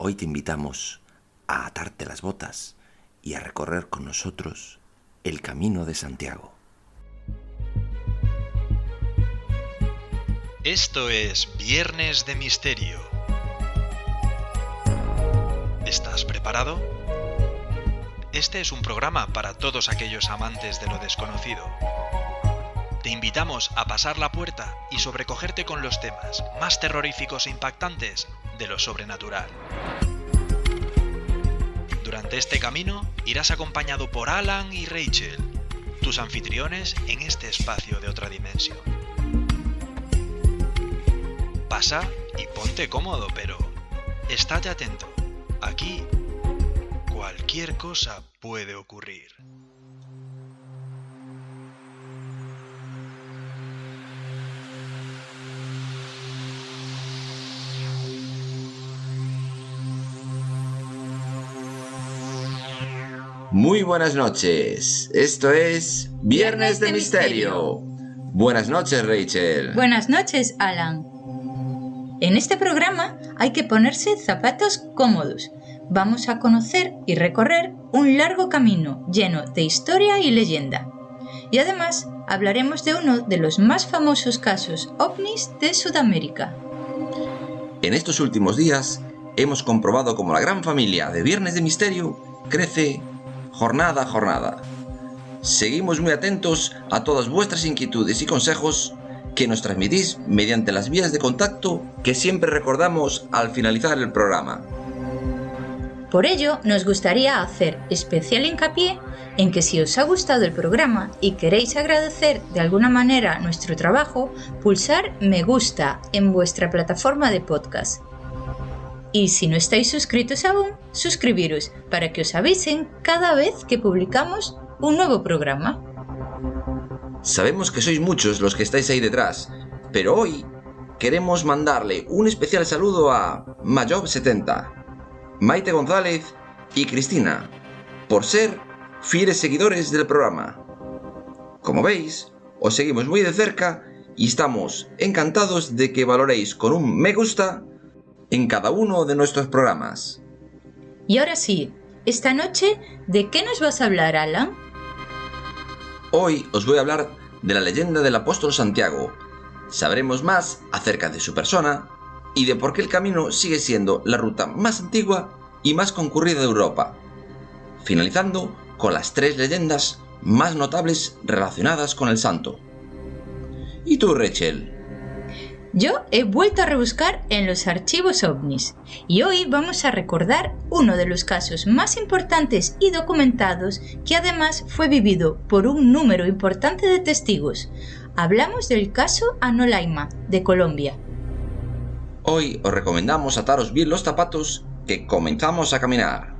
Hoy te invitamos a atarte las botas y a recorrer con nosotros el Camino de Santiago. Esto es Viernes de Misterio. ¿Estás preparado? Este es un programa para todos aquellos amantes de lo desconocido. Te invitamos a pasar la puerta y sobrecogerte con los temas más terroríficos e impactantes de lo sobrenatural. Durante este camino irás acompañado por Alan y Rachel, tus anfitriones en este espacio de otra dimensión. Pasa y ponte cómodo, pero estate atento. Aquí cualquier cosa puede ocurrir. Muy buenas noches, esto es Viernes de Misterio. Buenas noches, Rachel. Buenas noches, Alan. En este programa hay que ponerse zapatos cómodos. Vamos a conocer y recorrer un largo camino lleno de historia y leyenda. Y además hablaremos de uno de los más famosos casos ovnis de Sudamérica. En estos últimos días hemos comprobado cómo la gran familia de Viernes de Misterio crece jornada a jornada. Seguimos muy atentos a todas vuestras inquietudes y consejos que nos transmitís mediante las vías de contacto que siempre recordamos al finalizar el programa. Por ello, nos gustaría hacer especial hincapié en que si os ha gustado el programa y queréis agradecer de alguna manera nuestro trabajo, pulsar me gusta en vuestra plataforma de podcast. Y si no estáis suscritos aún, suscribiros para que os avisen cada vez que publicamos un nuevo programa. Sabemos que sois muchos los que estáis ahí detrás, pero hoy queremos mandarle un especial saludo a Mayob70, Maite González y Cristina, por ser fieles seguidores del programa. Como veis, os seguimos muy de cerca y estamos encantados de que valoréis con un me gusta en cada uno de nuestros programas. Y ahora sí, esta noche, ¿de qué nos vas a hablar, Alan? Hoy os voy a hablar de la leyenda del apóstol Santiago. Sabremos más acerca de su persona y de por qué el camino sigue siendo la ruta más antigua y más concurrida de Europa, finalizando con las 3 leyendas más notables relacionadas con el santo. ¿Y tú, Rachel? Yo he vuelto a rebuscar en los archivos ovnis y hoy vamos a recordar uno de los casos más importantes y documentados que además fue vivido por un número importante de testigos. Hablamos del caso Anolaima, de Colombia. Hoy os recomendamos ataros bien los zapatos que comenzamos a caminar.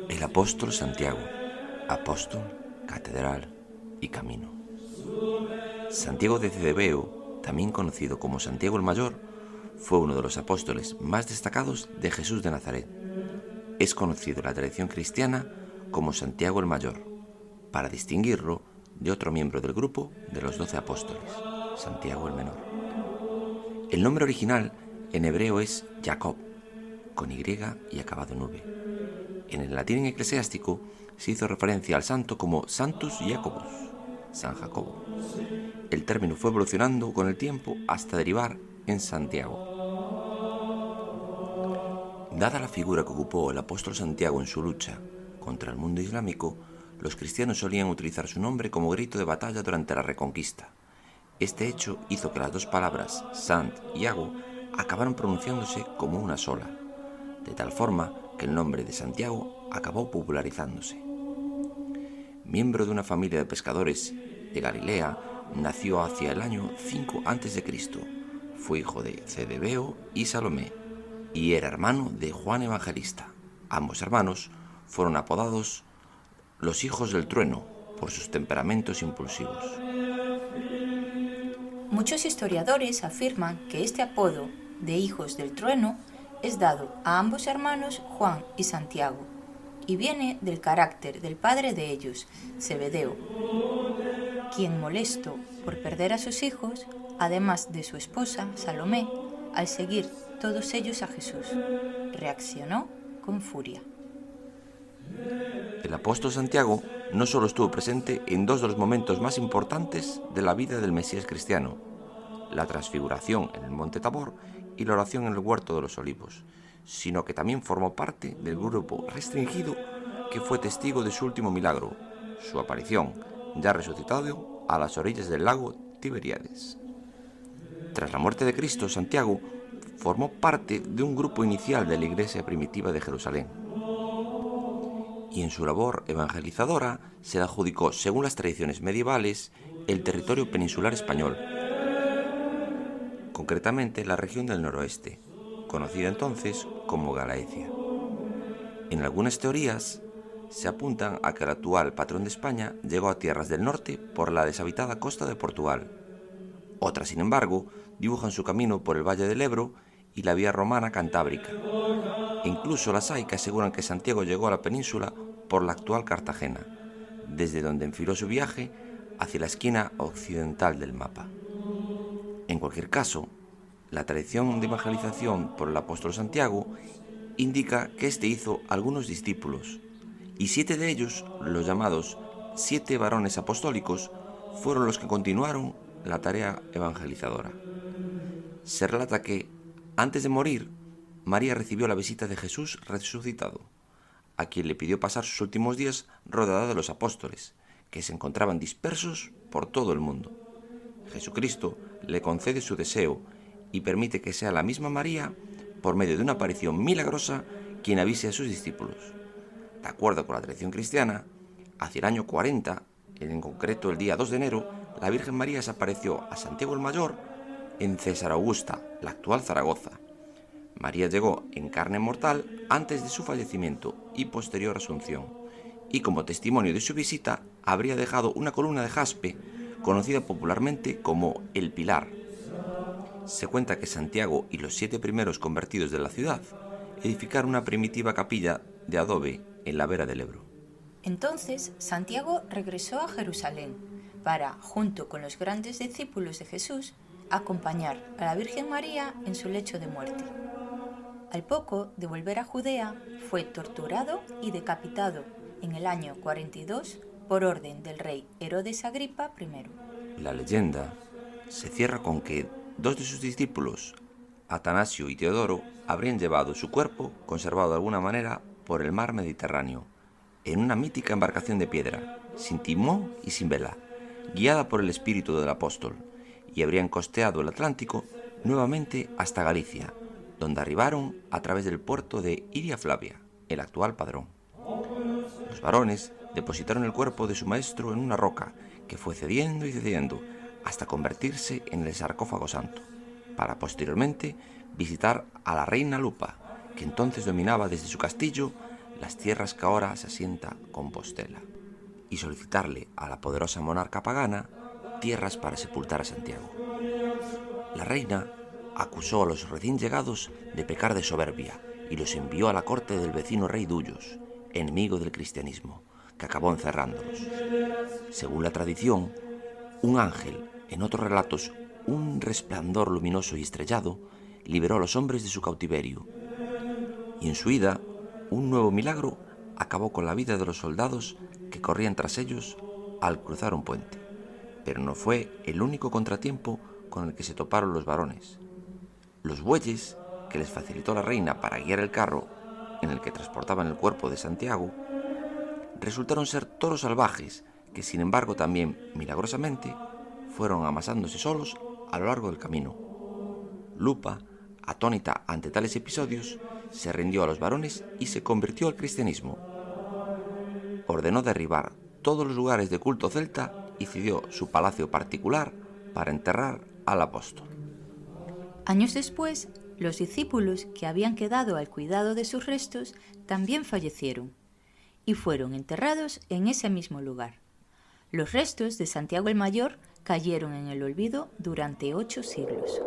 El apóstol Santiago, apóstol, catedral y camino. Santiago de Cebedeo, también conocido como Santiago el Mayor, fue uno de los apóstoles más destacados de Jesús de Nazaret. Es conocido en la tradición cristiana como Santiago el Mayor, para distinguirlo de otro miembro del grupo de los 12 apóstoles, Santiago el Menor. El nombre original en hebreo es Jacob, con Y y acabado en V. En el latín eclesiástico se hizo referencia al santo como Santus Jacobus, San Jacobo. El término fue evolucionando con el tiempo hasta derivar en Santiago. Dada la figura que ocupó el apóstol Santiago en su lucha contra el mundo islámico, los cristianos solían utilizar su nombre como grito de batalla durante la Reconquista. Este hecho hizo que las dos palabras Sant y Ago acabaron pronunciándose como una sola, de tal forma que el nombre de Santiago acabó popularizándose. Miembro de una familia de pescadores de Galilea, nació hacia el año 5 a.C. fue hijo de Cedebeo y Salomé, y era hermano de Juan Evangelista. Ambos hermanos fueron apodados los hijos del trueno por sus temperamentos impulsivos. Muchos historiadores afirman que este apodo de hijos del trueno es dado a ambos hermanos Juan y Santiago, y viene del carácter del padre de ellos, Zebedeo, quien, molesto por perder a sus hijos, además de su esposa, Salomé, al seguir todos ellos a Jesús, reaccionó con furia. El apóstol Santiago no solo estuvo presente en dos de los momentos más importantes de la vida del Mesías cristiano, la transfiguración en el monte Tabor y la oración en el huerto de los olivos, sino que también formó parte del grupo restringido que fue testigo de su último milagro, su aparición, ya resucitado, a las orillas del lago Tiberíades. Tras la muerte de Cristo, Santiago formó parte de un grupo inicial de la iglesia primitiva de Jerusalén, y en su labor evangelizadora se le adjudicó, según las tradiciones medievales, el territorio peninsular español, concretamente la región del noroeste, conocida entonces como Galaecia. En algunas teorías se apuntan a que el actual patrón de España llegó a tierras del norte por la deshabitada costa de Portugal. Otras, sin embargo, dibujan su camino por el valle del Ebro y la vía romana cantábrica. Incluso las hay que aseguran que Santiago llegó a la península por la actual Cartagena, desde donde enfiló su viaje hacia la esquina occidental del mapa. En cualquier caso, la tradición de evangelización por el apóstol Santiago indica que éste hizo algunos discípulos, y 7 de ellos, los llamados 7 varones apostólicos, fueron los que continuaron la tarea evangelizadora. Se relata que, antes de morir, María recibió la visita de Jesús resucitado, a quien le pidió pasar sus últimos días rodeada de los apóstoles, que se encontraban dispersos por todo el mundo. Jesucristo le concede su deseo y permite que sea la misma María, por medio de una aparición milagrosa, quien avise a sus discípulos. De acuerdo con la tradición cristiana, hacia el año 40, en concreto el día 2 de enero, la Virgen María se apareció a Santiago el Mayor en César Augusta, la actual Zaragoza. María llegó en carne mortal antes de su fallecimiento y posterior asunción, y como testimonio de su visita habría dejado una columna de jaspe conocida popularmente como el Pilar. Se cuenta que Santiago y los 7 primeros convertidos de la ciudad edificaron una primitiva capilla de adobe en la vera del Ebro. Entonces Santiago regresó a Jerusalén para, junto con los grandes discípulos de Jesús, acompañar a la Virgen María en su lecho de muerte. Al poco de volver a Judea, fue torturado y decapitado en el año 42 por orden del rey Herodes Agripa I. La leyenda se cierra con que 2 de sus discípulos, Atanasio y Teodoro, habrían llevado su cuerpo, conservado de alguna manera, por el mar Mediterráneo, en una mítica embarcación de piedra, sin timón y sin vela, guiada por el espíritu del apóstol, y habrían costeado el Atlántico nuevamente hasta Galicia, donde arribaron a través del puerto de Iria Flavia, el actual Padrón. Los varones depositaron el cuerpo de su maestro en una roca que fue cediendo y cediendo hasta convertirse en el sarcófago santo, para posteriormente visitar a la reina Lupa, que entonces dominaba desde su castillo las tierras que ahora se asienta Compostela, y solicitarle a la poderosa monarca pagana tierras para sepultar a Santiago. La reina acusó a los recién llegados de pecar de soberbia y los envió a la corte del vecino rey Duyos, enemigo del cristianismo, que acabó encerrándolos. Según la tradición, un ángel, en otros relatos un resplandor luminoso y estrellado, liberó a los hombres de su cautiverio, y en su ida, un nuevo milagro acabó con la vida de los soldados que corrían tras ellos al cruzar un puente. Pero no fue el único contratiempo con el que se toparon los varones. Los bueyes que les facilitó la reina para guiar el carro en el que transportaban el cuerpo de Santiago resultaron ser toros salvajes que, sin embargo, también, milagrosamente, fueron amasándose solos a lo largo del camino. Lupa, atónita ante tales episodios, se rindió a los varones y se convirtió al cristianismo. Ordenó derribar todos los lugares de culto celta y cedió su palacio particular para enterrar al apóstol. Años después, los discípulos que habían quedado al cuidado de sus restos también fallecieron y fueron enterrados en ese mismo lugar. Los restos de Santiago el Mayor cayeron en el olvido durante 8 siglos.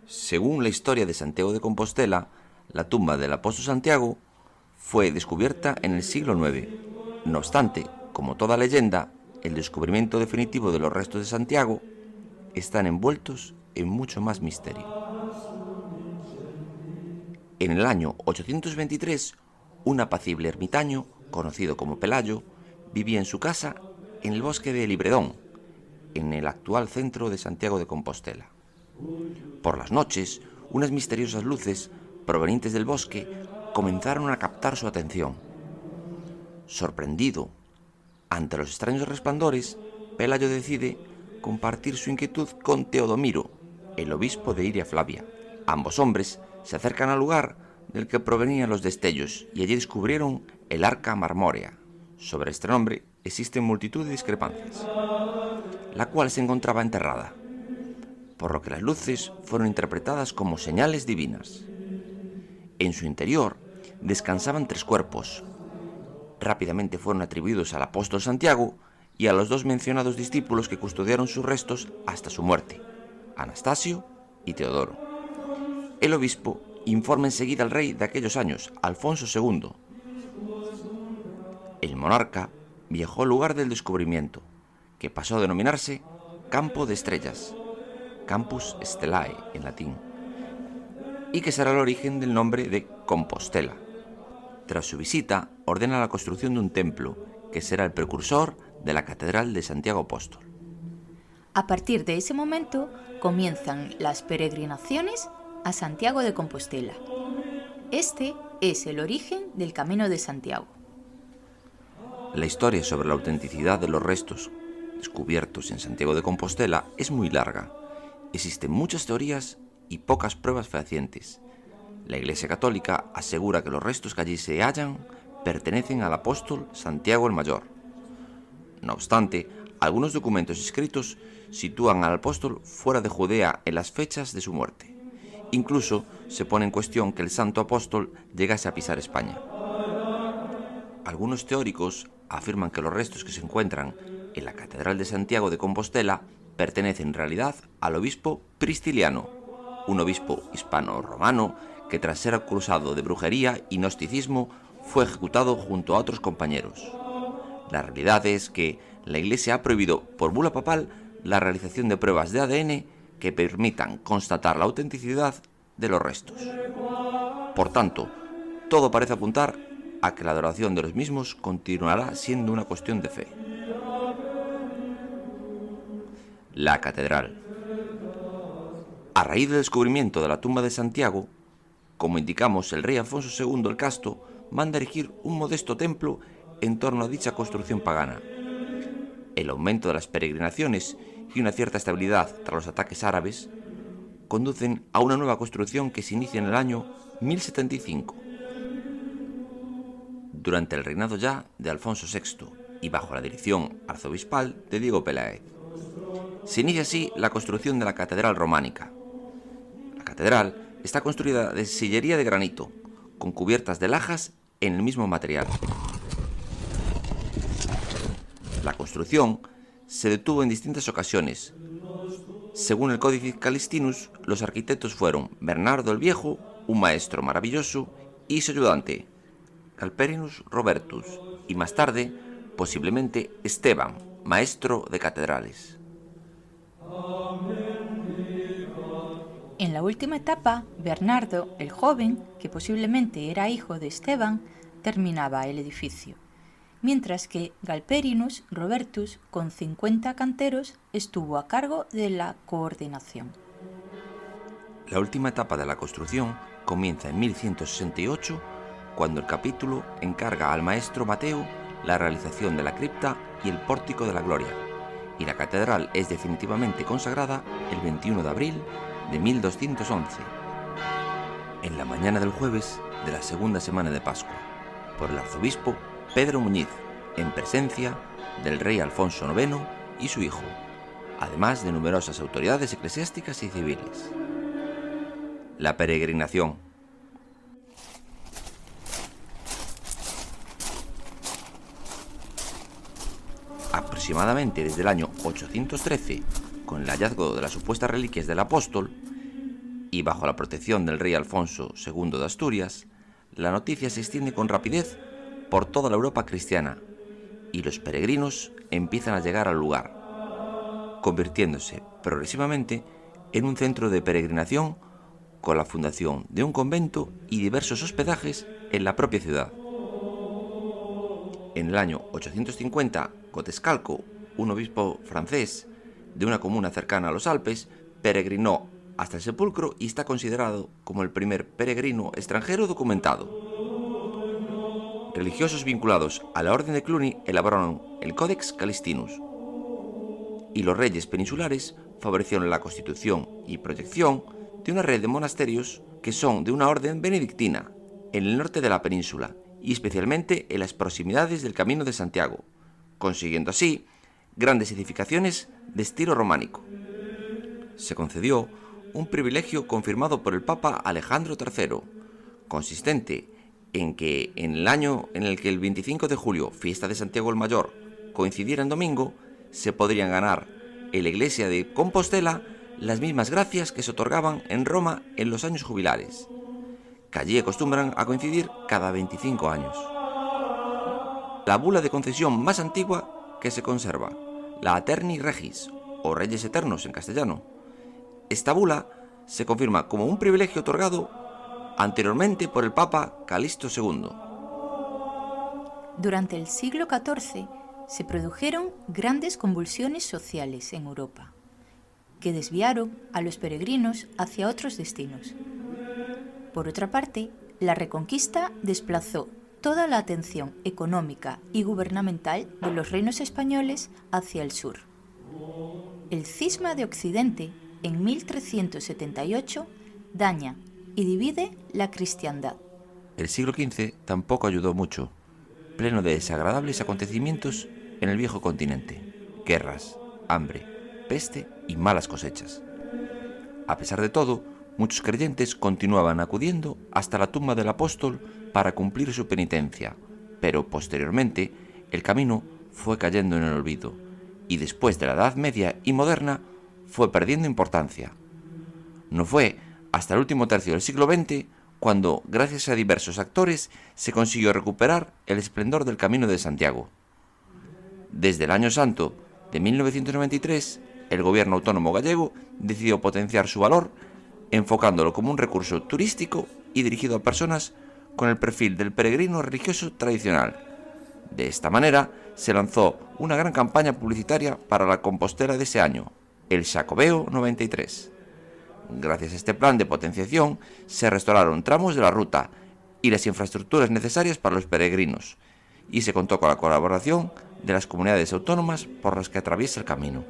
Según la historia de Santiago de Compostela, la tumba del apóstol Santiago fue descubierta en el siglo IX. No obstante, como toda leyenda, el descubrimiento definitivo de los restos de Santiago están envueltos en mucho más misterio. En el año 823, un apacible ermitaño, conocido como Pelayo, vivía en su casa en el bosque de Libredón, en el actual centro de Santiago de Compostela. Por las noches, unas misteriosas luces provenientes del bosque comenzaron a captar su atención. Sorprendido ante los extraños resplandores, Pelayo decide compartir su inquietud con Teodomiro, el obispo de Iria Flavia. Ambos hombres se acercan al lugar del que provenían los destellos y allí descubrieron el Arca Marmórea. Sobre este nombre existen multitud de discrepancias, la cual se encontraba enterrada, por lo que las luces fueron interpretadas como señales divinas. En su interior descansaban 3 cuerpos. Rápidamente fueron atribuidos al apóstol Santiago y a los 2 mencionados discípulos que custodiaron sus restos hasta su muerte, Anastasio y Teodoro. El obispo informa enseguida al rey de aquellos años, Alfonso II. El monarca viajó al lugar del descubrimiento, que pasó a denominarse Campo de Estrellas, Campus Stellae en latín, y que será el origen del nombre de Compostela. Tras su visita, ordena la construcción de un templo, que será el precursor de la Catedral de Santiago Apóstol. A partir de ese momento comienzan las peregrinaciones a Santiago de Compostela. Este es el origen del Camino de Santiago. La historia sobre la autenticidad de los restos descubiertos en Santiago de Compostela es muy larga. Existen muchas teorías y pocas pruebas fehacientes. La Iglesia Católica asegura que los restos que allí se hallan pertenecen al apóstol Santiago el Mayor. No obstante, algunos documentos escritos sitúan al apóstol fuera de Judea en las fechas de su muerte. Incluso se pone en cuestión que el santo apóstol llegase a pisar España. Algunos teóricos afirman que los restos que se encuentran en la Catedral de Santiago de Compostela pertenecen en realidad al obispo Pristiliano, un obispo hispano-romano que tras ser acusado de brujería y gnosticismo fue ejecutado junto a otros compañeros. La realidad es que la Iglesia ha prohibido por bula papal la realización de pruebas de ADN que permitan constatar la autenticidad de los restos. Por tanto, todo parece apuntar a que la adoración de los mismos continuará siendo una cuestión de fe. La catedral. A raíz del descubrimiento de la tumba de Santiago, como indicamos, el rey Alfonso II el Casto manda erigir un modesto templo en torno a dicha construcción pagana. El aumento de las peregrinaciones y una cierta estabilidad tras los ataques árabes conducen a una nueva construcción que se inicia en el año 1075. Durante el reinado ya de Alfonso VI y bajo la dirección arzobispal de Diego Peláez. Se inicia así la construcción de la catedral románica. La catedral está construida de sillería de granito, con cubiertas de lajas en el mismo material. La construcción se detuvo en distintas ocasiones. Según el Códice Calistinus, los arquitectos fueron Bernardo el Viejo, un maestro maravilloso, y su ayudante, Galperinus Robertus, y más tarde, posiblemente, Esteban, maestro de catedrales. En la última etapa, Bernardo, el joven, que posiblemente era hijo de Esteban, terminaba el edificio, mientras que Galperinus Robertus, con 50 canteros, estuvo a cargo de la coordinación. La última etapa de la construcción comienza en 1168, cuando el capítulo encarga al maestro Mateo la realización de la cripta y el pórtico de la gloria, y la catedral es definitivamente consagrada el 21 de abril de 1211, en la mañana del jueves de la segunda semana de Pascua, por el arzobispo Pedro Muñiz, en presencia del rey Alfonso IX y su hijo, además de numerosas autoridades eclesiásticas y civiles. La peregrinación. Aproximadamente desde el año 813, con el hallazgo de las supuestas reliquias del apóstol, y bajo la protección del rey Alfonso II de Asturias, la noticia se extiende con rapidez por toda la Europa cristiana, y los peregrinos empiezan a llegar al lugar, convirtiéndose progresivamente en un centro de peregrinación con la fundación de un convento y diversos hospedajes en la propia ciudad. En el año 850, Gotescalco, un obispo francés de una comuna cercana a los Alpes, peregrinó hasta el sepulcro y está considerado como el primer peregrino extranjero documentado. Religiosos vinculados a la Orden de Cluny elaboraron el Codex Calistinus, y los reyes peninsulares favorecieron la constitución y proyección de una red de monasterios que son de una orden benedictina en el norte de la península y especialmente en las proximidades del Camino de Santiago, consiguiendo así grandes edificaciones de estilo románico. Se concedió un privilegio confirmado por el Papa Alejandro III, consistente en que en el año en el que el 25 de julio, fiesta de Santiago el Mayor, coincidiera en domingo, se podrían ganar en la iglesia de Compostela las mismas gracias que se otorgaban en Roma en los años jubilares, que allí acostumbran a coincidir cada 25 años. La bula de concesión más antigua que se conserva, la Aeterni Regis, o Reyes Eternos en castellano. Esta bula se confirma como un privilegio otorgado anteriormente por el Papa Calixto II. Durante el siglo XIV se produjeron grandes convulsiones sociales en Europa, que desviaron a los peregrinos hacia otros destinos. Por otra parte, la Reconquista desplazó toda la atención económica y gubernamental de los reinos españoles hacia el sur. El cisma de Occidente, en 1378, daña y divide la cristiandad. El siglo XV tampoco ayudó mucho, pleno de desagradables acontecimientos en el viejo continente, guerras, hambre, peste y malas cosechas. A pesar de todo, muchos creyentes continuaban acudiendo hasta la tumba del apóstol para cumplir su penitencia, pero posteriormente el camino fue cayendo en el olvido y después de la Edad Media y moderna fue perdiendo importancia. No fue hasta el último tercio del siglo XX cuando, gracias a diversos actores, se consiguió recuperar el esplendor del Camino de Santiago. Desde el Año Santo de 1993, el gobierno autónomo gallego decidió potenciar su valor, enfocándolo como un recurso turístico y dirigido a personas con el perfil del peregrino religioso tradicional. De esta manera, se lanzó una gran campaña publicitaria para la Compostela de ese año, el Xacobeo 93. Gracias a este plan de potenciación, se restauraron tramos de la ruta y las infraestructuras necesarias para los peregrinos, y se contó con la colaboración de las comunidades autónomas por las que atraviesa el camino.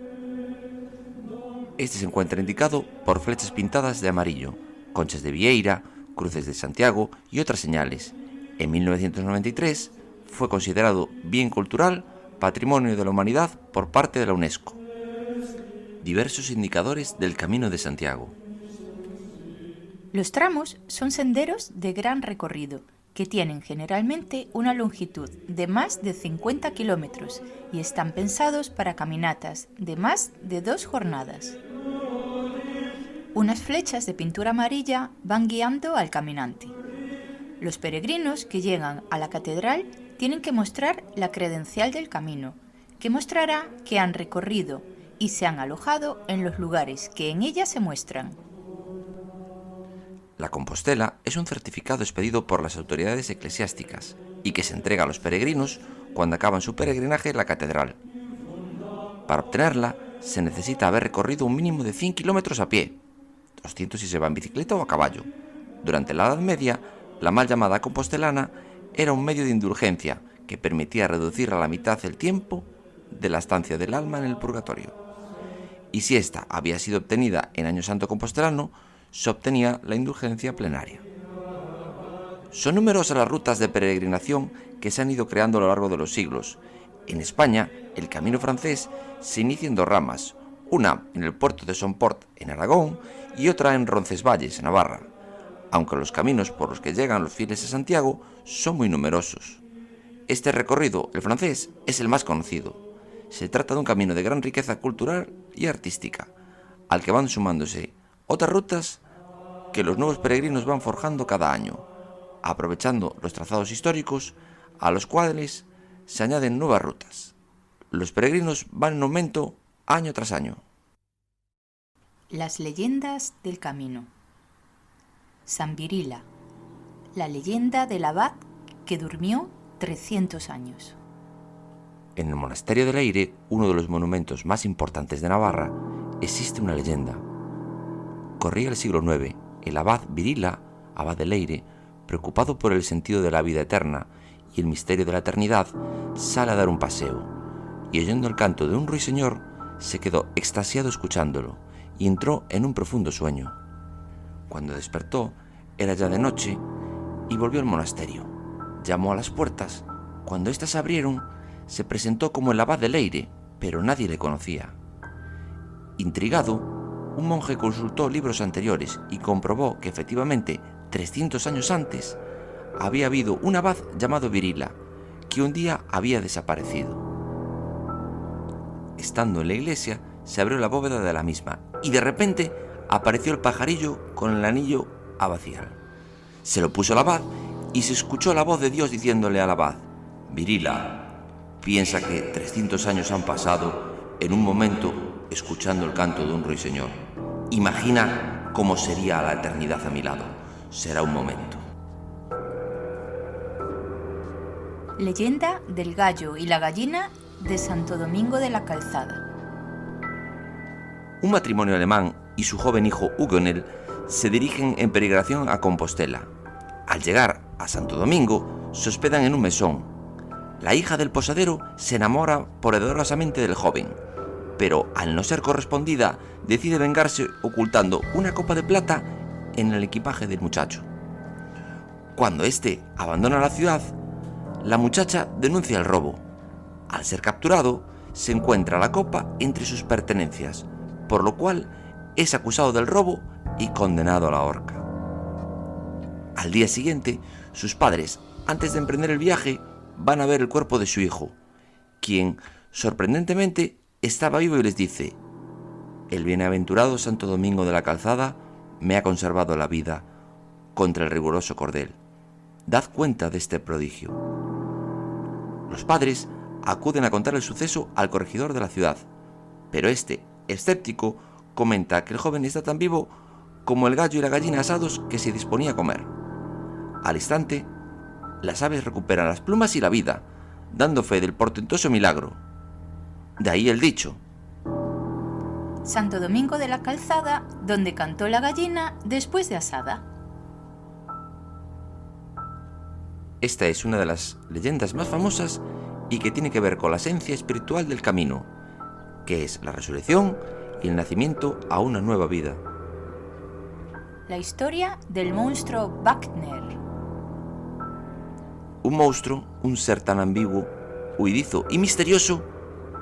Este se encuentra indicado por flechas pintadas de amarillo, conchas de vieira, cruces de Santiago y otras señales. En 1993 fue considerado bien cultural, patrimonio de la humanidad por parte de la UNESCO. Diversos indicadores del Camino de Santiago. Los tramos son senderos de gran recorrido, que tienen generalmente una longitud de más de 50 kilómetros y están pensados para caminatas de más de 2 jornadas. Unas flechas de pintura amarilla van guiando al caminante. Los peregrinos que llegan a la catedral tienen que mostrar la credencial del camino, que mostrará que han recorrido y se han alojado en los lugares que en ella se muestran. La Compostela es un certificado expedido por las autoridades eclesiásticas y que se entrega a los peregrinos cuando acaban su peregrinaje en la catedral. Para obtenerla se necesita haber recorrido un mínimo de 100 kilómetros a pie, 200 si se va en bicicleta o a caballo. Durante la Edad Media, la mal llamada compostelana era un medio de indulgencia que permitía reducir a la mitad el tiempo de la estancia del alma en el purgatorio. Y si ésta había sido obtenida en Año Santo compostelano, se obtenía la indulgencia plenaria. Son numerosas las rutas de peregrinación que se han ido creando a lo largo de los siglos, En España, el camino francés se inicia en dos ramas, una en el puerto de Somport, en Aragón, y otra en Roncesvalles, en Navarra, aunque los caminos por los que llegan los fieles a Santiago son muy numerosos. Este recorrido, el francés, es el más conocido. Se trata de un camino de gran riqueza cultural y artística, al que van sumándose otras rutas que los nuevos peregrinos van forjando cada año, aprovechando los trazados históricos a los cuales se añaden nuevas rutas. Los peregrinos van en aumento año tras año. Las leyendas del camino. San Virila, la leyenda del abad que durmió 300 años. En el monasterio de Leire, uno de los monumentos más importantes de Navarra, existe una leyenda. Corría el siglo IX, el abad Virila, abad de Leire, preocupado por el sentido de la vida eterna y el misterio de la eternidad, sale a dar un paseo, y oyendo el canto de un ruiseñor, se quedó extasiado escuchándolo, y entró en un profundo sueño. Cuando despertó, era ya de noche, y volvió al monasterio. Llamó a las puertas. Cuando éstas se abrieron, se presentó como el abad de Leire, pero nadie le conocía. Intrigado, un monje consultó libros anteriores y comprobó que efectivamente 300 años antes había habido un abad llamado Virila, que un día había desaparecido. Estando en la iglesia, se abrió la bóveda de la misma y de repente apareció el pajarillo con el anillo abacial. Se lo puso al abad y se escuchó la voz de Dios diciéndole al abad: Virila, piensa que 300 años han pasado en un momento escuchando el canto de un ruiseñor. Imagina cómo sería la eternidad a mi lado. Será un momento. Leyenda del gallo y la gallina de Santo Domingo de la Calzada. Un matrimonio alemán y su joven hijo Hugonel se dirigen en peregrinación a Compostela. Al llegar a Santo Domingo, se hospedan en un mesón. La hija del posadero se enamora poderosamente del joven, pero al no ser correspondida, decide vengarse ocultando una copa de plata en el equipaje del muchacho. Cuando éste abandona la ciudad, la muchacha denuncia el robo. Al ser capturado, se encuentra la copa entre sus pertenencias, por lo cual es acusado del robo y condenado a la horca. Al día siguiente, sus padres, antes de emprender el viaje, van a ver el cuerpo de su hijo, quien, sorprendentemente, estaba vivo y les dice: el bienaventurado Santo Domingo de la Calzada me ha conservado la vida contra el riguroso cordel. Dad cuenta de este prodigio. Los padres acuden a contar el suceso al corregidor de la ciudad, pero este, escéptico, comenta que el joven está tan vivo como el gallo y la gallina asados que se disponía a comer. Al instante, las aves recuperan las plumas y la vida, dando fe del portentoso milagro. De ahí el dicho: Santo Domingo de la Calzada, donde cantó la gallina después de asada. Esta es una de las leyendas más famosas y que tiene que ver con la esencia espiritual del camino, que es la resurrección y el nacimiento a una nueva vida. La historia del monstruo Wagner. Un monstruo, un ser tan ambiguo, huidizo y misterioso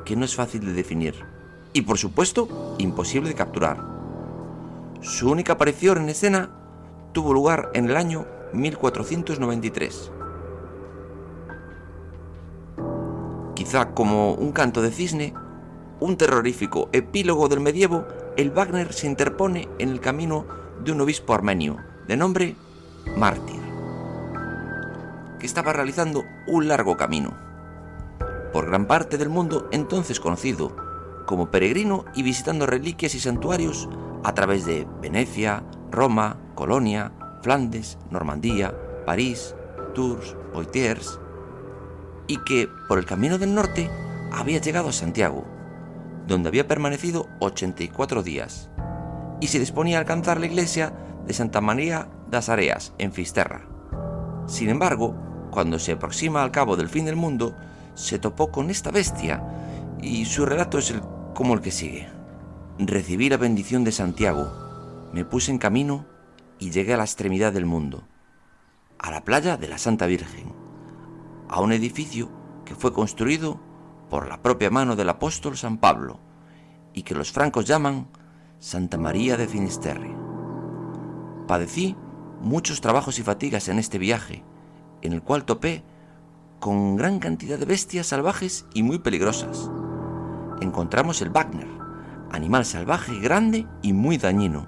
que no es fácil de definir y, por supuesto, imposible de capturar. Su única aparición en escena tuvo lugar en el año 1493. Quizá como un canto de cisne, un terrorífico epílogo del medievo, el Wagner se interpone en el camino de un obispo armenio de nombre Mártir, que estaba realizando un largo camino por gran parte del mundo entonces conocido como peregrino y visitando reliquias y santuarios a través de Venecia, Roma, Colonia, Flandes, Normandía, París, Tours, Poitiers, y que por el camino del norte había llegado a Santiago, donde había permanecido 84 días, y se disponía a alcanzar la iglesia de Santa María das Areas, en Fisterra. Sin embargo, cuando se aproxima al cabo del fin del mundo, se topó con esta bestia, y su relato es como el que sigue. Recibí la bendición de Santiago, me puse en camino y llegué a la extremidad del mundo, a la playa de la Santa Virgen, a un edificio que fue construido por la propia mano del apóstol San Pablo y que los francos llaman Santa María de Finisterre. Padecí muchos trabajos y fatigas en este viaje, en el cual topé con gran cantidad de bestias salvajes y muy peligrosas. Encontramos el Wagner, animal salvaje, grande y muy dañino.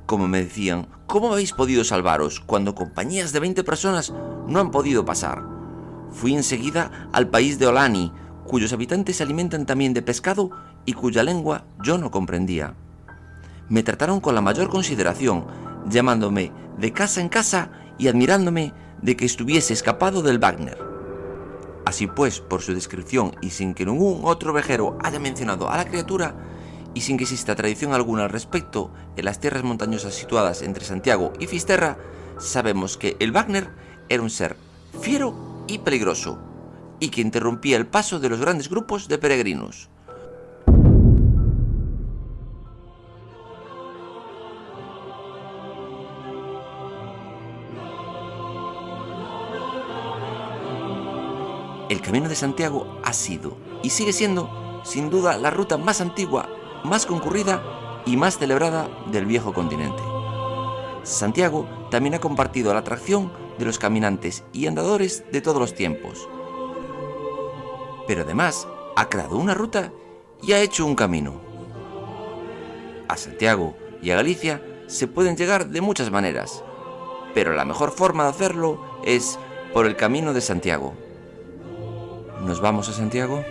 Como me decían, ¿cómo habéis podido salvaros cuando compañías de 20 personas no han podido pasar? Fui enseguida al país de Olani, cuyos habitantes se alimentan también de pescado y cuya lengua yo no comprendía. Me trataron con la mayor consideración, llamándome de casa en casa y admirándome de que estuviese escapado del Wagner. Así pues, por su descripción y sin que ningún otro viajero haya mencionado a la criatura, y sin que exista tradición alguna al respecto en las tierras montañosas situadas entre Santiago y Fisterra, sabemos que el Wagner era un ser fiero y peligroso, y que interrumpía el paso de los grandes grupos de peregrinos. El Camino de Santiago ha sido y sigue siendo, sin duda, la ruta más antigua, más concurrida y más celebrada del viejo continente. Santiago también ha compartido la atracción de los caminantes y andadores de todos los tiempos. Pero además ha creado una ruta y ha hecho un camino. A Santiago y a Galicia se pueden llegar de muchas maneras, pero la mejor forma de hacerlo es por el Camino de Santiago. ¿Nos vamos a Santiago?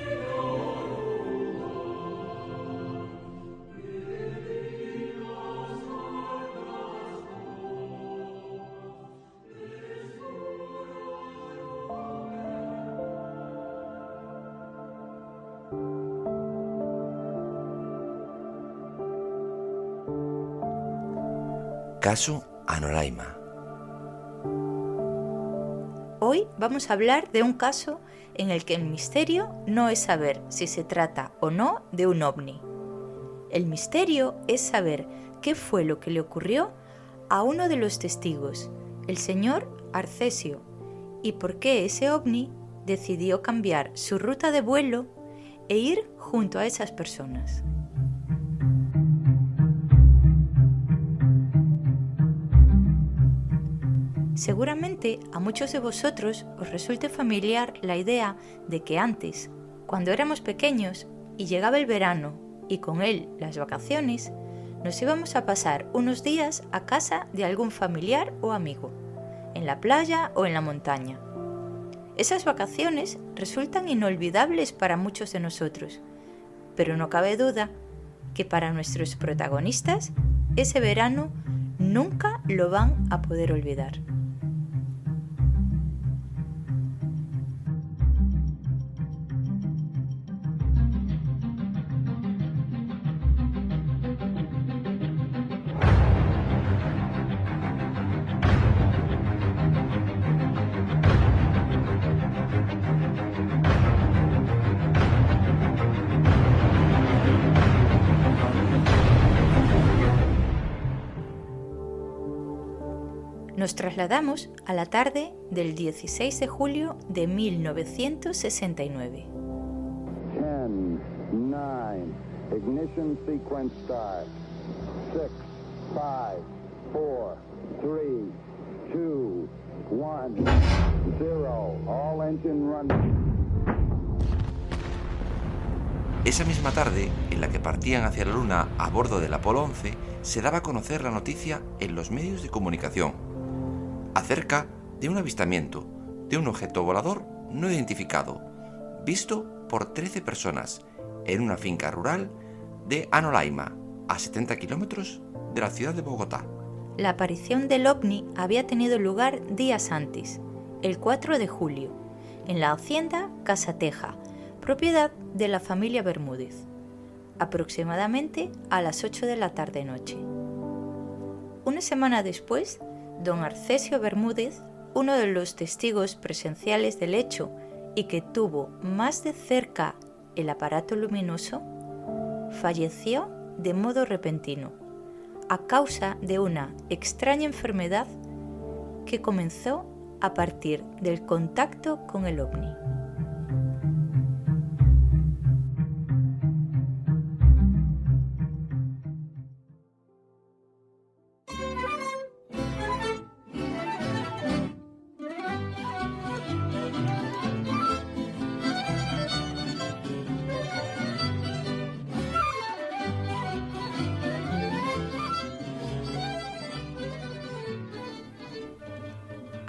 Caso Anolaima. Hoy vamos a hablar de un caso en el que el misterio no es saber si se trata o no de un ovni. El misterio es saber qué fue lo que le ocurrió a uno de los testigos, el señor Arcesio, y por qué ese ovni decidió cambiar su ruta de vuelo e ir junto a esas personas. Seguramente a muchos de vosotros os resulte familiar la idea de que antes, cuando éramos pequeños y llegaba el verano y con él las vacaciones, nos íbamos a pasar unos días a casa de algún familiar o amigo, en la playa o en la montaña. Esas vacaciones resultan inolvidables para muchos de nosotros, pero no cabe duda que para nuestros protagonistas ese verano nunca lo van a poder olvidar. Nos trasladamos a la tarde del 16 de julio de 1969. 10, 9, ignition sequence start. 6, 5, 4, 3, 2, 1, 0. All engine running. Esa misma tarde, en la que partían hacia la Luna a bordo del Apolo 11, se daba a conocer la noticia en los medios de comunicación acerca de un avistamiento de un objeto volador no identificado, visto por 13 personas en una finca rural de Anolaima, a 70 kilómetros de la ciudad de Bogotá. La aparición del ovni había tenido lugar días antes, el 4 de julio, en la hacienda Casateja, propiedad de la familia Bermúdez, aproximadamente a las 8 de la tarde-noche. Una semana después, don Arcesio Bermúdez, uno de los testigos presenciales del hecho y que tuvo más de cerca el aparato luminoso, falleció de modo repentino, a causa de una extraña enfermedad que comenzó a partir del contacto con el ovni.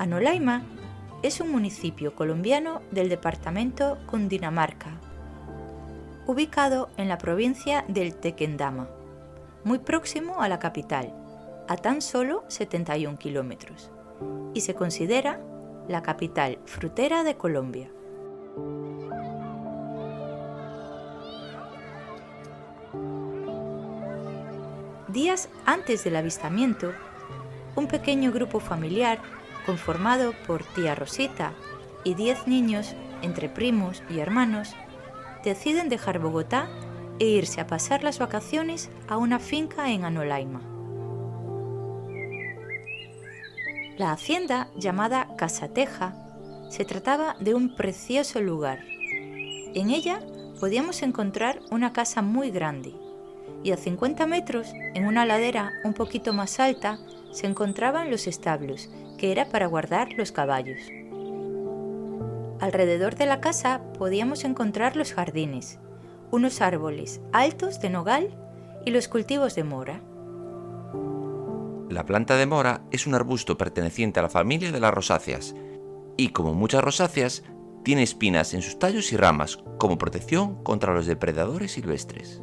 Anolaima es un municipio colombiano del departamento Cundinamarca, ubicado en la provincia del Tequendama, muy próximo a la capital, a tan solo 71 kilómetros, y se considera la capital frutera de Colombia. Días antes del avistamiento, un pequeño grupo familiar conformado por tía Rosita y 10 niños, entre primos y hermanos, deciden dejar Bogotá e irse a pasar las vacaciones a una finca en Anolaima. La hacienda, llamada Casateja, se trataba de un precioso lugar. En ella podíamos encontrar una casa muy grande, y a 50 metros, en una ladera un poquito más alta, se encontraban los establos, que era para guardar los caballos. Alrededor de la casa podíamos encontrar los jardines, unos árboles altos de nogal y los cultivos de mora. La planta de mora es un arbusto perteneciente a la familia de las rosáceas y, como muchas rosáceas, tiene espinas en sus tallos y ramas como protección contra los depredadores silvestres.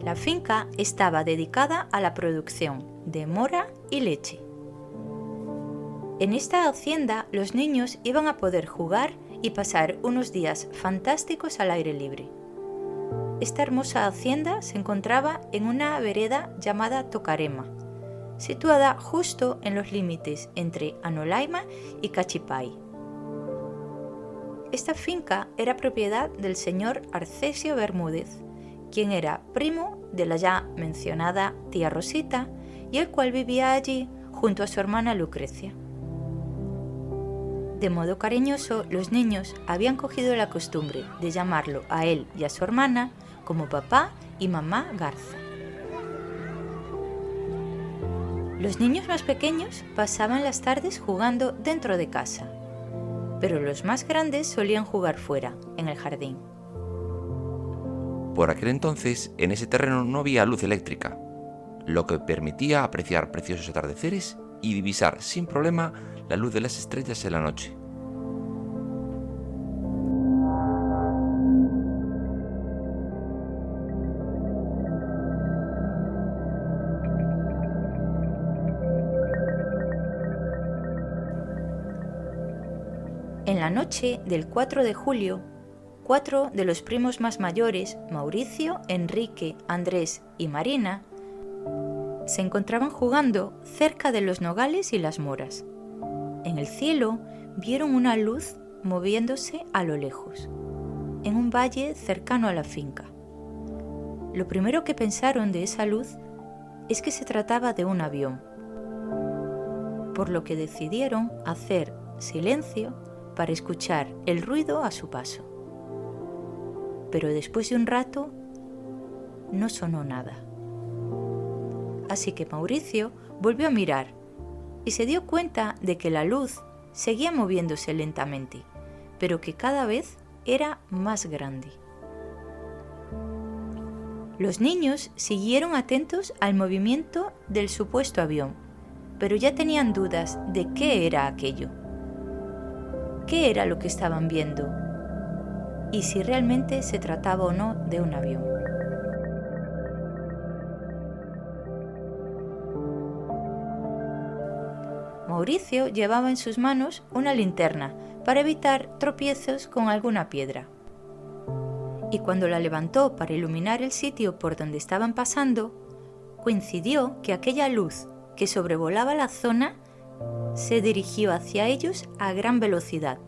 La finca estaba dedicada a la producción de mora y leche. En esta hacienda los niños iban a poder jugar y pasar unos días fantásticos al aire libre. Esta hermosa hacienda se encontraba en una vereda llamada Tocarema, situada justo en los límites entre Anolaima y Cachipay. Esta finca era propiedad del señor Arcesio Bermúdez, quien era primo de la ya mencionada tía Rosita y el cual vivía allí junto a su hermana Lucrecia. De modo cariñoso, los niños habían cogido la costumbre de llamarlo a él y a su hermana como papá y mamá Garza. Los niños más pequeños pasaban las tardes jugando dentro de casa, pero los más grandes solían jugar fuera, en el jardín. Por aquel entonces, en ese terreno no había luz eléctrica, lo que permitía apreciar preciosos atardeceres y divisar sin problema la luz de las estrellas en la noche. En la noche del 4 de julio, 4 de los primos más mayores, Mauricio, Enrique, Andrés y Marina, se encontraban jugando cerca de los nogales y las moras. En el cielo vieron una luz moviéndose a lo lejos, en un valle cercano a la finca. Lo primero que pensaron de esa luz es que se trataba de un avión, por lo que decidieron hacer silencio para escuchar el ruido a su paso. Pero después de un rato no sonó nada. Así que Mauricio volvió a mirar y se dio cuenta de que la luz seguía moviéndose lentamente, pero que cada vez era más grande. Los niños siguieron atentos al movimiento del supuesto avión, pero ya tenían dudas de qué era aquello. ¿Qué era lo que estaban viendo? Y si realmente se trataba o no de un avión. Mauricio llevaba en sus manos una linterna para evitar tropiezos con alguna piedra. Y cuando la levantó para iluminar el sitio por donde estaban pasando, coincidió que aquella luz que sobrevolaba la zona se dirigió hacia ellos a gran velocidad.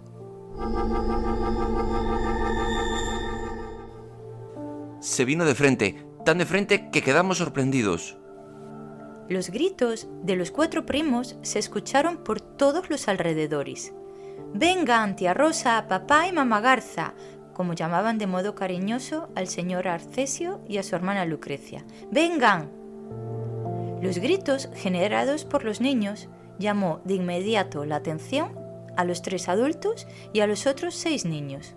Se vino de frente, tan de frente que quedamos sorprendidos. Los gritos de los 4 primos se escucharon por todos los alrededores. «Vengan, tía Rosa, papá y mamá Garza», como llamaban de modo cariñoso al señor Arcesio y a su hermana Lucrecia. «¡Vengan!». Los gritos generados por los niños llamó de inmediato la atención a los 3 adultos y a los otros 6 niños.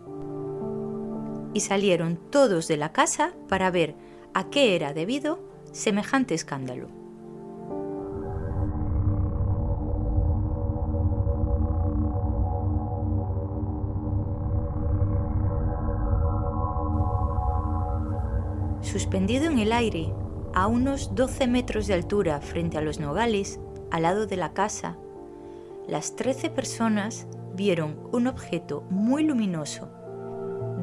Y salieron todos de la casa para ver a qué era debido semejante escándalo. Suspendido en el aire, a unos 12 metros de altura frente a los nogales, al lado de la casa, las 13 personas vieron un objeto muy luminoso,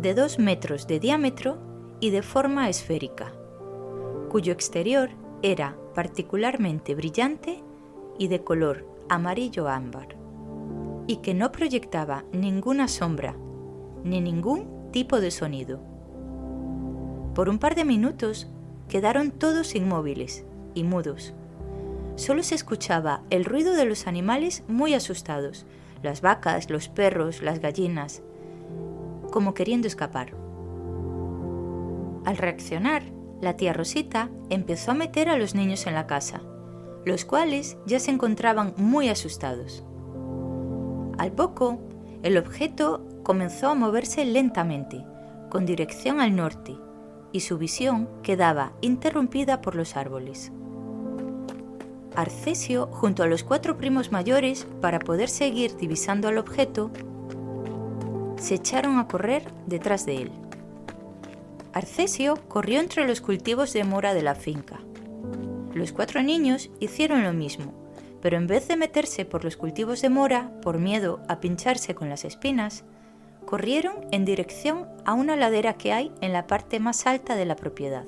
de 2 metros de diámetro y de forma esférica, cuyo exterior era particularmente brillante y de color amarillo ámbar, y que no proyectaba ninguna sombra ni ningún tipo de sonido. Por un par de minutos quedaron todos inmóviles y mudos. Solo se escuchaba el ruido de los animales muy asustados, las vacas, los perros, las gallinas, como queriendo escapar. Al reaccionar, la tía Rosita empezó a meter a los niños en la casa, los cuales ya se encontraban muy asustados. Al poco, el objeto comenzó a moverse lentamente, con dirección al norte, y su visión quedaba interrumpida por los árboles. Arcesio, junto a los 4 primos mayores, para poder seguir divisando al objeto, se echaron a correr detrás de él. Arcesio corrió entre los cultivos de mora de la finca. Los 4 niños hicieron lo mismo, pero en vez de meterse por los cultivos de mora, por miedo a pincharse con las espinas, corrieron en dirección a una ladera que hay en la parte más alta de la propiedad,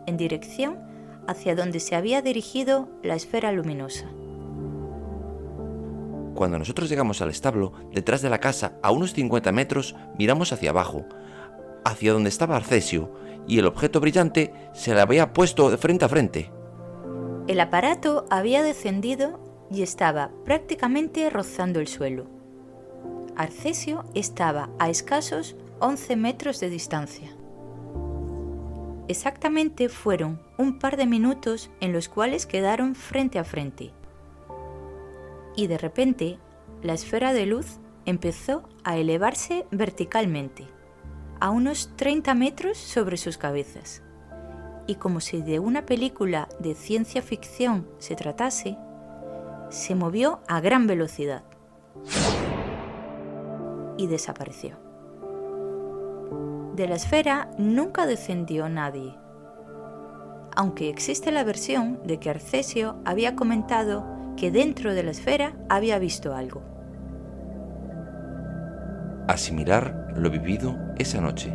en dirección hacia donde se había dirigido la esfera luminosa. Cuando nosotros llegamos al establo, detrás de la casa, a unos 50 metros, miramos hacia abajo, hacia donde estaba Arcesio, y el objeto brillante se le había puesto de frente a frente. El aparato había descendido y estaba prácticamente rozando el suelo. Arcesio estaba a escasos 11 metros de distancia. Exactamente fueron un par de minutos en los cuales quedaron frente a frente. Y de repente, la esfera de luz empezó a elevarse verticalmente, a unos 30 metros sobre sus cabezas. Y como si de una película de ciencia ficción se tratase, se movió a gran velocidad y desapareció. De la esfera nunca descendió nadie, aunque existe la versión de que Arcesio había comentado que dentro de la esfera había visto algo. Asimilar lo vivido esa noche.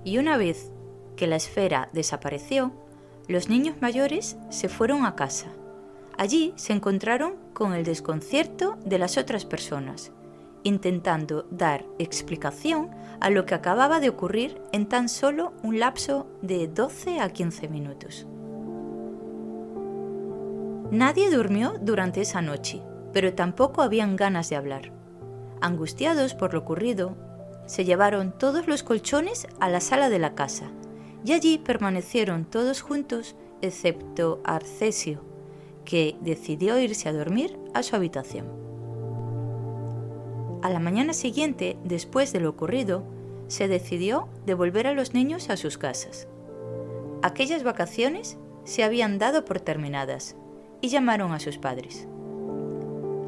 Y una vez que la esfera desapareció, los niños mayores se fueron a casa. Allí se encontraron con el desconcierto de las otras personas, intentando dar explicación a lo que acababa de ocurrir en tan solo un lapso de 12 a 15 minutos. Nadie durmió durante esa noche, pero tampoco habían ganas de hablar. Angustiados por lo ocurrido, se llevaron todos los colchones a la sala de la casa, y allí permanecieron todos juntos, excepto Arcesio, que decidió irse a dormir a su habitación. A la mañana siguiente, después de lo ocurrido, se decidió devolver a los niños a sus casas. Aquellas vacaciones se habían dado por terminadas y llamaron a sus padres.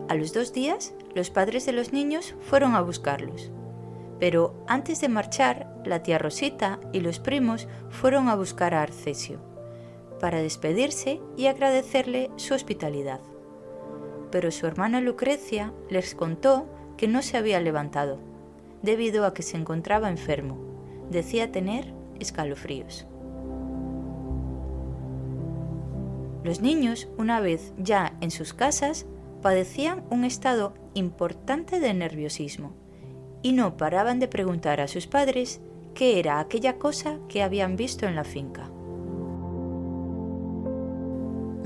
A los 2 días, los padres de los niños fueron a buscarlos. Pero antes de marchar, la tía Rosita y los primos fueron a buscar a Arcesio, para despedirse y agradecerle su hospitalidad. Pero su hermana Lucrecia les contó que no se había levantado, debido a que se encontraba enfermo. Decía tener escalofríos. Los niños, una vez ya en sus casas, padecían un estado importante de nerviosismo y no paraban de preguntar a sus padres qué era aquella cosa que habían visto en la finca.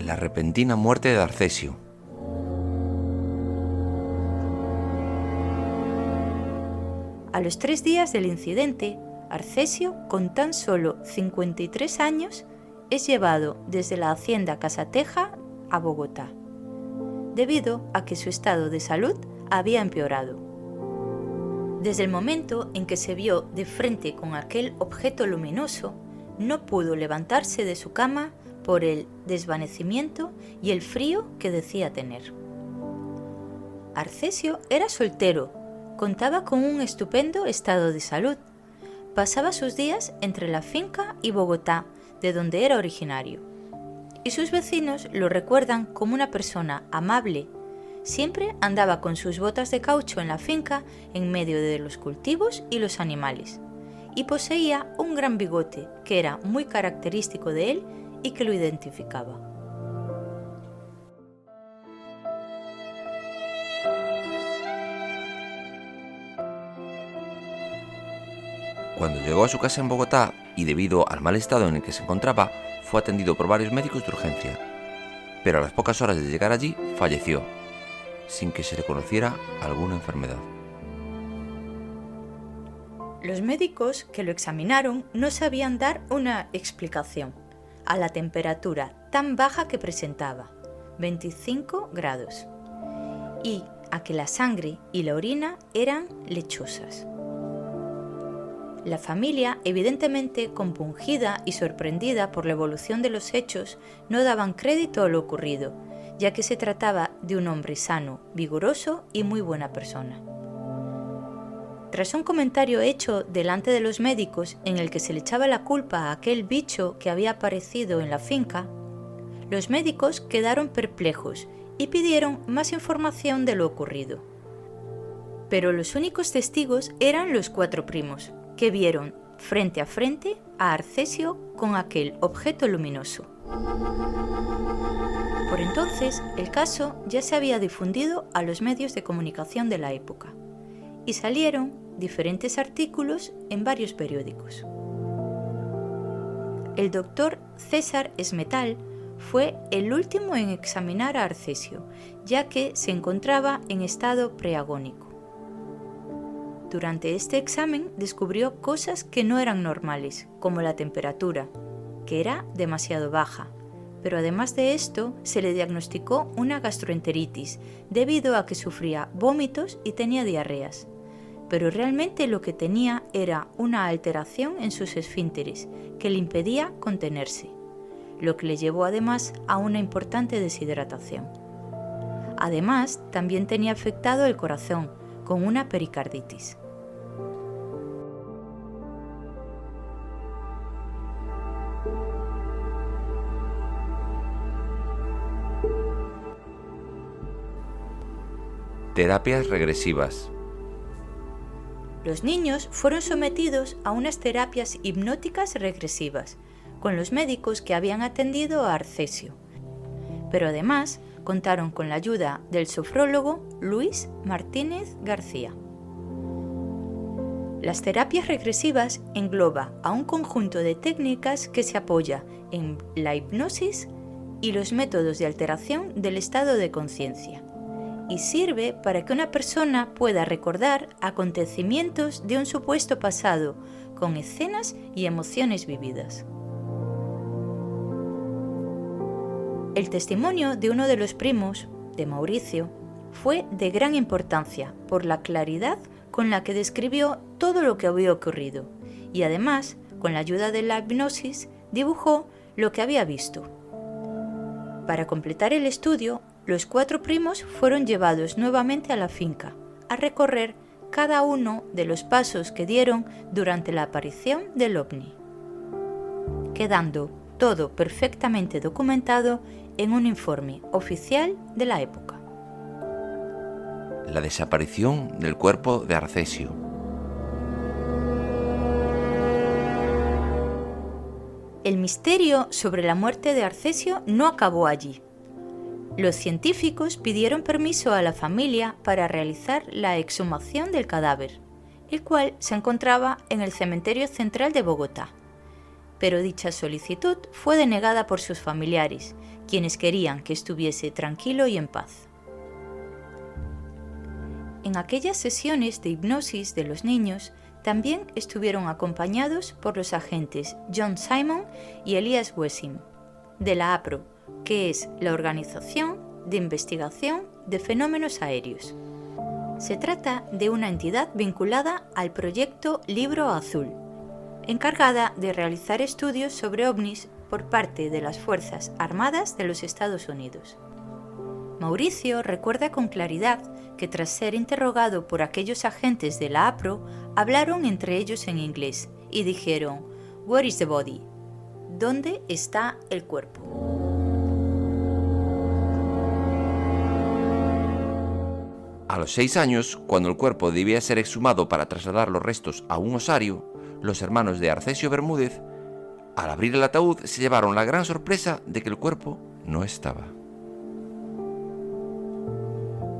La repentina muerte de Arcesio. A los 3 días del incidente, Arcesio, con tan solo 53 años, es llevado desde la hacienda Casateja a Bogotá, debido a que su estado de salud había empeorado. Desde el momento en que se vio de frente con aquel objeto luminoso, no pudo levantarse de su cama por el desvanecimiento y el frío que decía tener. Arcesio era soltero, contaba con un estupendo estado de salud. Pasaba sus días entre la finca y Bogotá, de donde era originario. Y sus vecinos lo recuerdan como una persona amable. Siempre andaba con sus botas de caucho en la finca, en medio de los cultivos y los animales. Y poseía un gran bigote, que era muy característico de él y que lo identificaba. Cuando llegó a su casa en Bogotá y debido al mal estado en el que se encontraba, fue atendido por varios médicos de urgencia. Pero a las pocas horas de llegar allí, falleció, sin que se le conociera alguna enfermedad. Los médicos que lo examinaron no sabían dar una explicación a la temperatura tan baja que presentaba, 25 grados, y a que la sangre y la orina eran lechosas. La familia, evidentemente compungida y sorprendida por la evolución de los hechos, no daban crédito a lo ocurrido, ya que se trataba de un hombre sano, vigoroso y muy buena persona. Tras un comentario hecho delante de los médicos en el que se le echaba la culpa a aquel bicho que había aparecido en la finca, los médicos quedaron perplejos y pidieron más información de lo ocurrido. Pero los únicos testigos eran los 4 primos, que vieron frente a frente a Arcesio con aquel objeto luminoso. Por entonces, el caso ya se había difundido a los medios de comunicación de la época y salieron diferentes artículos en varios periódicos. El doctor César Esmetal fue el último en examinar a Arcesio, ya que se encontraba en estado preagónico. Durante este examen descubrió cosas que no eran normales, como la temperatura, que era demasiado baja, pero además de esto se le diagnosticó una gastroenteritis debido a que sufría vómitos y tenía diarreas. Pero realmente lo que tenía era una alteración en sus esfínteres que le impedía contenerse, lo que le llevó además a una importante deshidratación. Además, también tenía afectado el corazón, con una pericarditis. Terapias regresivas. Los niños fueron sometidos a unas terapias hipnóticas regresivas, con los médicos que habían atendido a Arcesio. Pero además contaron con la ayuda del sofrólogo Luis Martínez García. Las terapias regresivas engloba a un conjunto de técnicas que se apoya en la hipnosis y los métodos de alteración del estado de conciencia, y sirve para que una persona pueda recordar acontecimientos de un supuesto pasado, con escenas y emociones vividas. El testimonio de uno de los primos, de Mauricio, fue de gran importancia por la claridad con la que describió todo lo que había ocurrido y además, con la ayuda de la hipnosis, dibujó lo que había visto. Para completar el estudio, los 4 primos fueron llevados nuevamente a la finca, a recorrer cada uno de los pasos que dieron durante la aparición del ovni, quedando todo perfectamente documentado en un informe oficial de la época. La desaparición del cuerpo de Arcesio. El misterio sobre la muerte de Arcesio no acabó allí. Los científicos pidieron permiso a la familia para realizar la exhumación del cadáver, el cual se encontraba en el cementerio central de Bogotá. Pero dicha solicitud fue denegada por sus familiares, quienes querían que estuviese tranquilo y en paz. En aquellas sesiones de hipnosis de los niños, también estuvieron acompañados por los agentes John Simon y Elias Wessing, de la APRO, que es la Organización de Investigación de Fenómenos Aéreos. Se trata de una entidad vinculada al proyecto Libro Azul, encargada de realizar estudios sobre ovnis por parte de las Fuerzas Armadas de los Estados Unidos. Mauricio recuerda con claridad que tras ser interrogado por aquellos agentes de la APRO, hablaron entre ellos en inglés y dijeron: "Where is the body?", ¿dónde está el cuerpo? A los 6 años, cuando el cuerpo debía ser exhumado para trasladar los restos a un osario, los hermanos de Arcesio Bermúdez, al abrir el ataúd, se llevaron la gran sorpresa de que el cuerpo no estaba.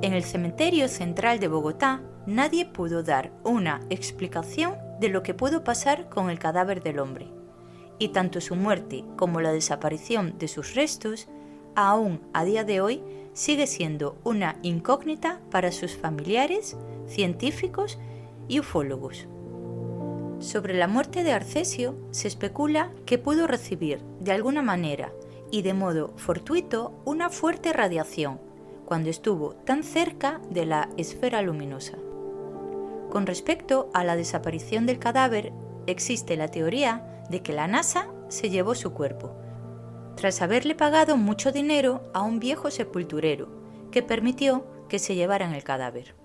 En el cementerio central de Bogotá, nadie pudo dar una explicación de lo que pudo pasar con el cadáver del hombre, y tanto su muerte como la desaparición de sus restos, aún a día de hoy, sigue siendo una incógnita para sus familiares, científicos y ufólogos. Sobre la muerte de Arcesio se especula que pudo recibir de alguna manera y de modo fortuito una fuerte radiación cuando estuvo tan cerca de la esfera luminosa. Con respecto a la desaparición del cadáver, existe la teoría de que la NASA se llevó su cuerpo, tras haberle pagado mucho dinero a un viejo sepulturero que permitió que se llevaran el cadáver.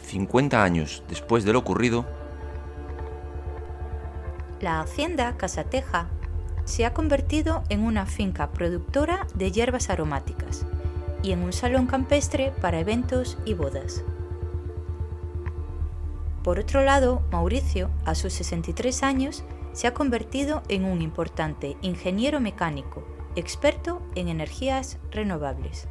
...50 años después de lo ocurrido, la hacienda Casateja se ha convertido en una finca productora de hierbas aromáticas y en un salón campestre para eventos y bodas. Por otro lado, Mauricio, a sus 63 años, se ha convertido en un importante ingeniero mecánico, experto en energías renovables.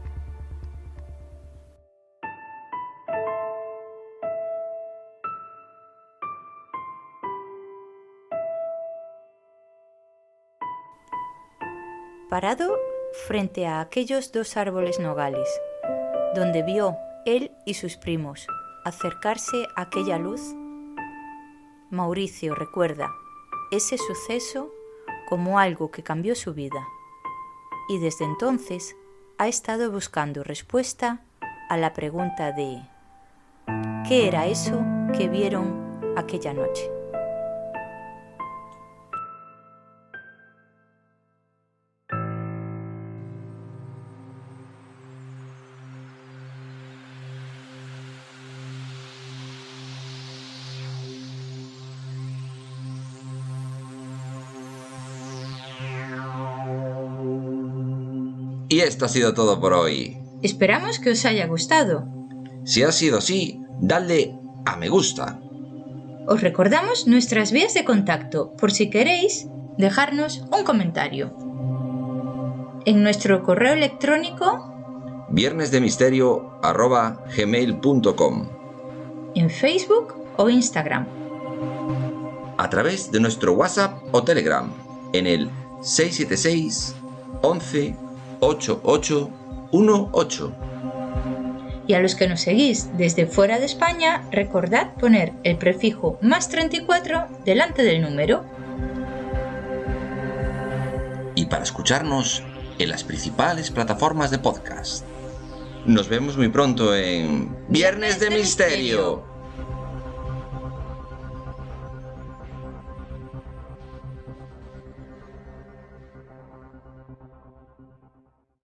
Parado frente a aquellos 2 árboles nogales, donde vio él y sus primos acercarse a aquella luz, Mauricio recuerda ese suceso como algo que cambió su vida, y desde entonces ha estado buscando respuesta a la pregunta de ¿qué era eso que vieron aquella noche? Y esto ha sido todo por hoy. Esperamos que os haya gustado. Si ha sido así, dadle a me gusta. Os recordamos nuestras vías de contacto por si queréis dejarnos un comentario. En nuestro correo electrónico viernesdemisterio@gmail.com, en Facebook o Instagram, a través de nuestro WhatsApp o Telegram en el 676 11 8818. Y a los que nos seguís desde fuera de España, recordad poner el prefijo +34 delante del número. Y para escucharnos en las principales plataformas de podcast. Nos vemos muy pronto en Viernes de Misterio.